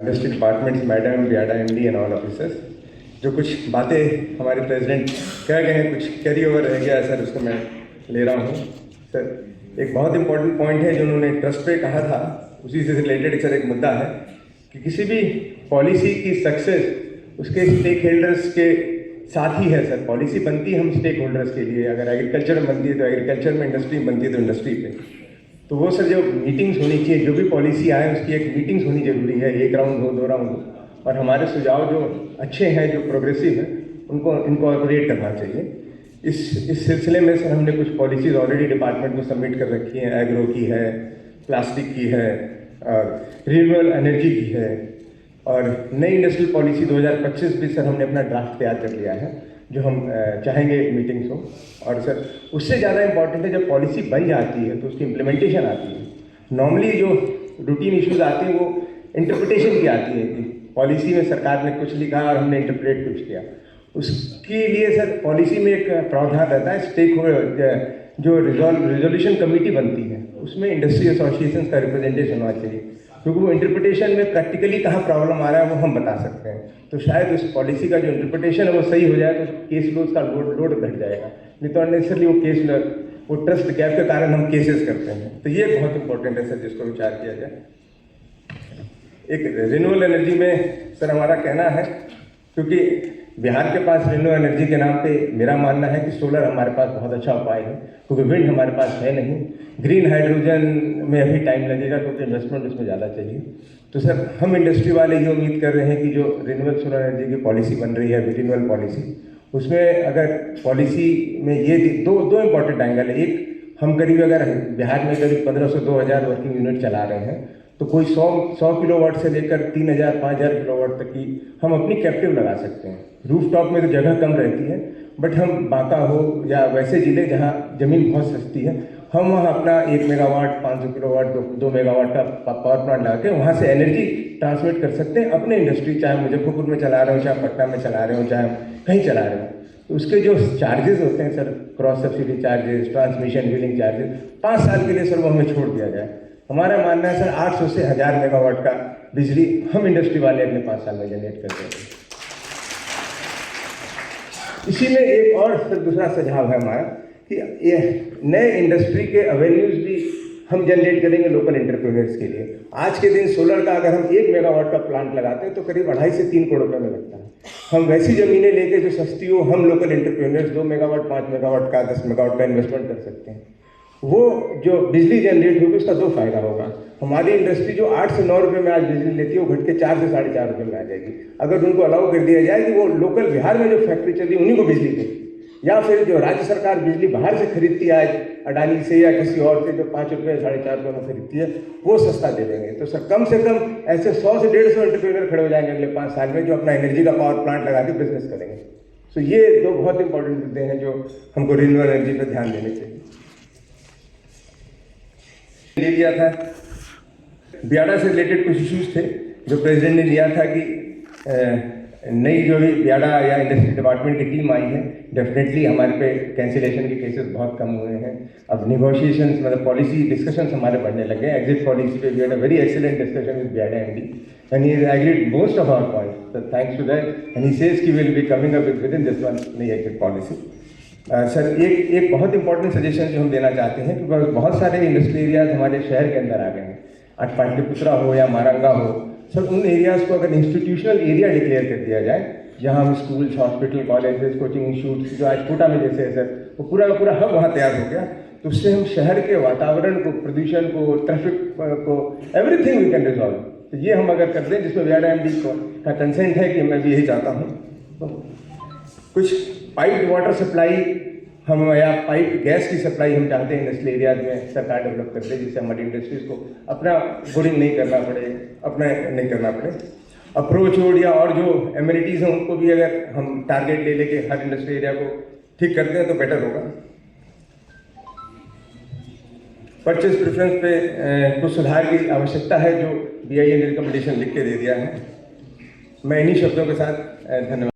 Industry departments, madam, BIADA MD and all officers, जो कुछ बातें हमारे प्रेसिडेंट कह गए हैं, कुछ कैरी ओवर रह गया है सर, उसको मैं ले रहा हूँ। सर, एक बहुत इंपॉर्टेंट पॉइंट है जो उन्होंने ट्रस्ट पे कहा था, उसी से रिलेटेड सर एक मुद्दा है कि किसी भी पॉलिसी की सक्सेस उसके स्टेक होल्डर्स के साथ ही है सर। पॉलिसी बनती है हम स्टेक होल्डर्स के लिए, अगर एग्रीकल्चर में बनती है तो एग्रीकल्चर में, इंडस्ट्री में बनती है तो इंडस्ट्री पे। तो वो सर जो मीटिंग्स होनी चाहिए, जो भी पॉलिसी आए उसकी एक मीटिंग्स होनी जरूरी है, एक राउंड हो, दो राउंड हो, और हमारे सुझाव जो अच्छे हैं, जो प्रोग्रेसिव हैं, उनको इनकॉर्पोरेट करना चाहिए। इस सिलसिले में सर हमने कुछ पॉलिसीज़ ऑलरेडी डिपार्टमेंट को सबमिट कर रखी हैं। एग्रो की है, प्लास्टिक की है, और रिन्यूएबल एनर्जी की है, और नई इंडस्ट्रियल पॉलिसी 2025 भी सर हमने अपना ड्राफ्ट तैयार कर लिया है, जो हम चाहेंगे मीटिंग्स हो। और सर उससे ज़्यादा इंपॉर्टेंट है, जब पॉलिसी बन जाती है तो उसकी इम्प्लीमेंटेशन आती है। नॉर्मली जो रूटीन इश्यूज आते हैं वो इंटरप्रिटेशन की आती है कि पॉलिसी में सरकार ने कुछ लिखा और हमने इंटरप्रेट कुछ किया। उसके लिए सर पॉलिसी में एक प्रावधान रहता है, स्टेक होल्डर जो रिजोल्यूशन कमेटी बनती है, उसमें इंडस्ट्री एसोसिएशन का रिप्रेजेंटेशन होना चाहिए, क्योंकि वो इंटरप्रिटेशन में प्रैक्टिकली कहाँ प्रॉब्लम आ रहा है वो हम बता सकते हैं। तो शायद उस पॉलिसी का जो इंटरप्रिटेशन है वो सही हो जाए तो केस लोड का लोड घट जाएगा, नहीं तो अननेसेसरली वो ट्रस्ट गैप के कारण हम केसेस करते हैं। तो ये बहुत इंपॉर्टेंट है सर, जिसको विचार किया जाए। एक रिन्यूएबल एनर्जी में सर हमारा कहना है, क्योंकि बिहार के पास रिन्यूएबल एनर्जी के नाम पे मेरा मानना है कि सोलर हमारे पास बहुत अच्छा उपाय है, क्योंकि विंड हमारे पास है नहीं। ग्रीन हाइड्रोजन में अभी टाइम लगेगा, क्योंकि इन्वेस्टमेंट उसमें ज़्यादा चाहिए। तो सर हम इंडस्ट्री वाले ये उम्मीद कर रहे हैं कि जो रिन्यूएबल सोलर एनर्जी की पॉलिसी बन रही है, रिन्यूएबल पॉलिसी, उसमें अगर पॉलिसी में ये दो इम्पॉर्टेंट एंगल है। एक, हम करीब अगर बिहार में करीब 1500-2000 वर्किंग यूनिट चला रहे हैं, तो कोई 100 किलोवाट से लेकर 3000, 5000 किलोवाट तक की हम अपनी कैप्टिव लगा सकते हैं। रूफ टॉप में तो जगह कम रहती है, बट हम बांका हो या वैसे ज़िले जहाँ ज़मीन बहुत सस्ती है, हम वहाँ अपना 1 मेगावाट, 500 किलोवाट, 2 मेगावाट का पावर प्लांट लगा के वहाँ से एनर्जी ट्रांसमिट कर सकते हैं अपने इंडस्ट्री, चाहे मुजफ्फरपुर में चला रहे हो, चाहे पटना में चला रहे हो, चाहे कहीं चला रहे हो। तो उसके जो चार्जेस होते हैं sir, cross subsidy charges, transmission wheeling charges, 5 साल के लिए सर वो हमें छोड़ दिया जाए। हमारा मानना है सर 800 से 1000 मेगावाट का बिजली हम इंडस्ट्री वाले अगले 5 साल में जनरेट कर देंगे। इसी में एक और सर दूसरा सुझाव है हमारा कि ये नए इंडस्ट्री के एवेन्यूज भी हम जनरेट करेंगे लोकल एंटरप्रेन्योर्स के लिए। आज के दिन सोलर का अगर हम 1 मेगावाट का प्लांट लगाते हैं तो करीब 2.5 से 3 करोड़ रुपये में लगता है। हम वैसी ज़मीनें लेके जो सस्ती हो, हम लोकल एंटरप्रेन्योर्स 2 मेगावाट, 5 मेगावाट का, 10 मेगावाट का इन्वेस्टमेंट कर सकते हैं। वो जो बिजली जनरेट होगी उसका 2 फायदा होगा। हमारी इंडस्ट्री जो 8 से 9 रुपये में आज बिजली लेती है, वो घट के 4 से 4.5 रुपये में आ जाएगी, अगर उनको अलाउ कर दिया जाए कि वो लोकल बिहार में जो फैक्ट्री चल रही है उन्हीं को बिजली दे। या फिर जो राज्य सरकार बिजली बाहर से खरीदती है आज अडानी से या किसी और से, जो 5 रुपये, 4.5 रुपये में खरीदती है, वो सस्ता दे देंगे। तो सर कम से कम ऐसे 100 से 150 एंटरप्रेन्योर खड़े हो जाएंगे अगले 5 साल में, जो अपना एनर्जी का पावर प्लांट लगा के बिजनेस करेंगे। तो ये 2 बहुत इंपॉर्टेंट मुद्दे हैं जो हमको रिन्यूएबल एनर्जी पर ध्यान देने चाहिए। ले लिया था बियाडा से रिलेटेड कुछ इश्यूज थे जो प्रेसिडेंट ने लिया था कि नई जो भी बियाडा या इंडस्ट्री डिपार्टमेंट की टीम आई है, डेफिनेटली हमारे पे कैंसिलेशन के केसेस बहुत कम हुए हैं। अब निगोशिएशंस, मतलब पॉलिसी डिस्कशंस हमारे बढ़ने लगे हैं। एग्जिट पॉलिसी पे we had a very excellent discussion with BIADA MD and he agreed most of our points, so thanks to that, and he says कि will be coming up with in this one नई exit policy. Sir एक बहुत important suggestion जो हम देना चाहते हैं कि बहुत सारे इंडस्ट्री एरियाज हमारे शहर के अंदर आ गए हैं, आज पाटलिपुत्रा हो या मारंगा हो, सर उन एरियाज़ को अगर इंस्टीट्यूशनल एरिया डिक्लेयर कर दिया जाए, जहां हम schools, hospital, colleges, coaching institute, जो आज कोटा में जैसे है सर, वो पूरा का पूरा हब वहाँ तैयार हो गया, तो उससे हम शहर के वातावरण को, प्रदूषण को, ट्रैफिक को, एवरीथिंग वी कैन रिजॉल्व। तो ये हम अगर कर दें, जिसमें बियाडा एमडी का कंसेंट है कि मैं भी यही चाहता हूँ। तो कुछ पाइप वाटर सप्लाई हम या पाइप गैस की सप्लाई हम चाहते हैं इंडस्ट्रियल एरियाज में सरकार डेवलप करते हैं, जिससे हमारी इंडस्ट्रीज को अपना बोरिंग नहीं करना पड़े, अप्रोच रोड या और जो एमिनिटीज़ हैं उनको भी अगर हम टारगेट ले लेके हर इंडस्ट्रियल एरिया को ठीक करते हैं तो बेटर होगा। परचेज प्रेफरेंस पे कुछ सुधार की आवश्यकता है, जो BIA ने रिकमेंडेशन लिख के दे दिया है। मैं इन्हीं शब्दों के साथ धन्यवाद।